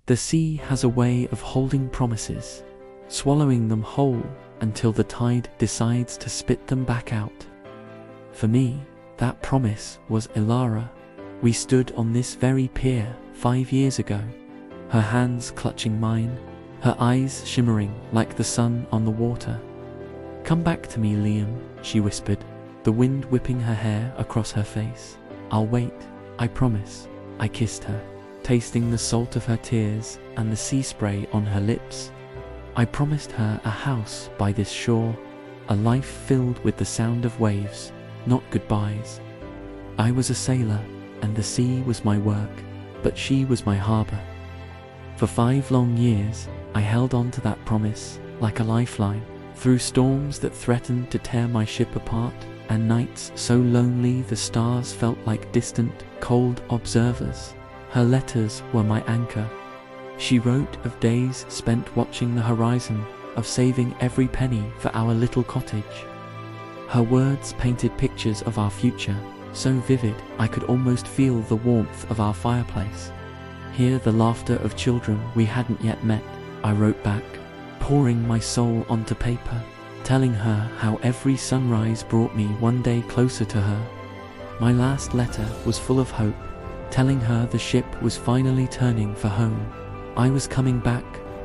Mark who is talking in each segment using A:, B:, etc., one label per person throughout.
A: The sea has a way of holding promises, swallowing them whole until the tide decides to spit them back out. For me, that promise was Ilara. We stood on this very pier 5 years ago, her hands clutching mine, her eyes shimmering like the sun on the water. "Come back to me, Liam," she whispered, the wind whipping her hair across her face. "I'll wait, I promise." I kissed her, tasting the salt of her tears and the sea spray on her lips. I promised her a house by this shore, a life filled with the sound of waves, not goodbyes. I was a sailor, and the sea was my work, but she was my harbor. For 5 long years, I held on to that promise like a lifeline, through storms that threatened to tear my ship apart, and nights so lonely the stars felt like distant, cold observers. Her letters were my anchor. She wrote of days spent watching the horizon, of saving every penny for our little cottage. Her words painted pictures of our future, so vivid I could almost feel the warmth of our fireplace. Hear the laughter of children we hadn't yet met, I wrote back, pouring my soul onto paper, telling her how every sunrise brought me one day closer to her. My last letter was full of hope, telling her the ship was finally turning for home. I was coming back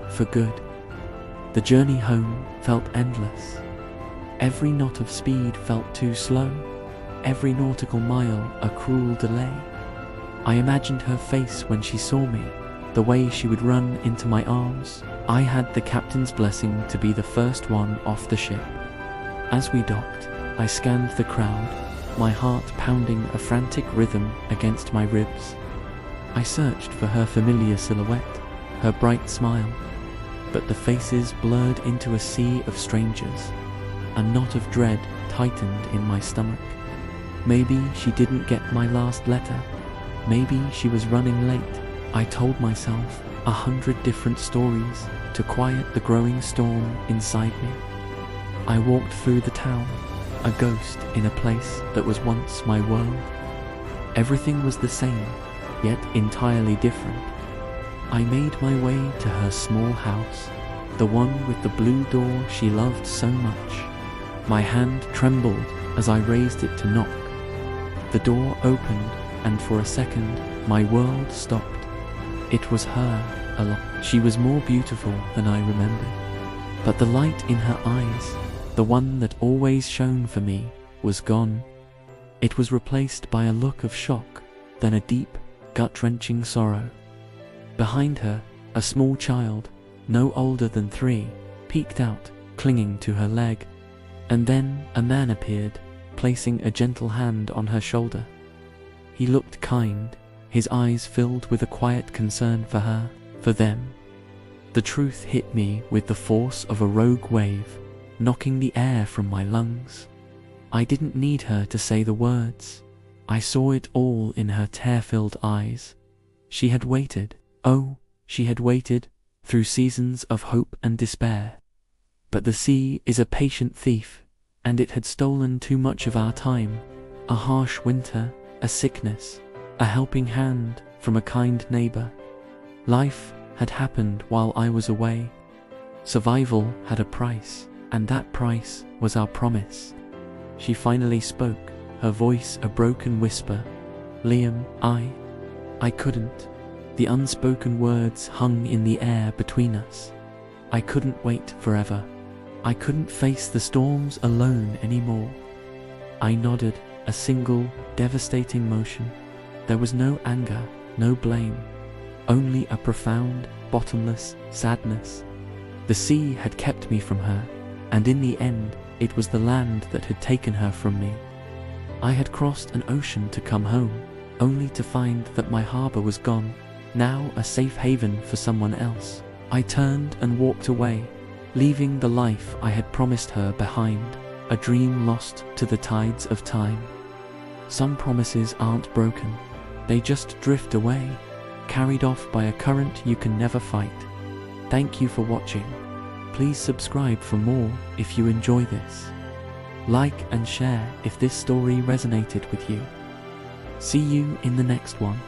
A: for good. The journey home felt endless. Every knot of speed felt too slow, every nautical mile a cruel delay. I imagined her face when she saw me, the way she would run into my arms. I had the captain's blessing to be the first one off the ship. As we docked, I scanned the crowd, my heart pounding a frantic rhythm against my ribs. I searched for her familiar silhouette, her bright smile, but the faces blurred into a sea of strangers. A knot of dread tightened in my stomach. Maybe she didn't get my last letter. Maybe she was running late. I told myself 100 different stories to quiet the growing storm inside me. I walked through the town, a ghost in a place that was once my world. Everything was the same, yet entirely different. I made my way to her small house, the one with the blue door she loved so much. My hand trembled as I raised it to knock. The door opened, and for a second, my world stopped. It was her, Ilara. She was more beautiful than I remembered. But the light in her eyes, the one that always shone for me, was gone. It was replaced by a look of shock, then a deep, gut-wrenching sorrow. Behind her, a small child, no older than 3, peeked out, clinging to her leg. And then a man appeared, placing a gentle hand on her shoulder. He looked kind, his eyes filled with a quiet concern for her, for them. The truth hit me with the force of a rogue wave, knocking the air from my lungs. I didn't need her to say the words. I saw it all in her tear-filled eyes. She had waited, oh, she had waited, through seasons of hope and despair. But the sea is a patient thief, and it had stolen too much of our time. A harsh winter, a sickness, a helping hand from a kind neighbor. Life had happened while I was away. Survival had a price, and that price was our promise. She finally spoke, her voice a broken whisper. Liam, I couldn't. The unspoken words hung in the air between us. I couldn't wait forever. I couldn't face the storms alone anymore. I nodded, a single, devastating motion. There was no anger, no blame, only a profound, bottomless sadness. The sea had kept me from her, and in the end, it was the land that had taken her from me. I had crossed an ocean to come home, only to find that my harbor was gone, now a safe haven for someone else. I turned and walked away, leaving the life I had promised her behind, a dream lost to the tides of time. Some promises aren't broken, they just drift away, carried off by a current you can never fight. Thank you for watching. Please subscribe for more if you enjoy this. Like and share if this story resonated with you. See you in the next one.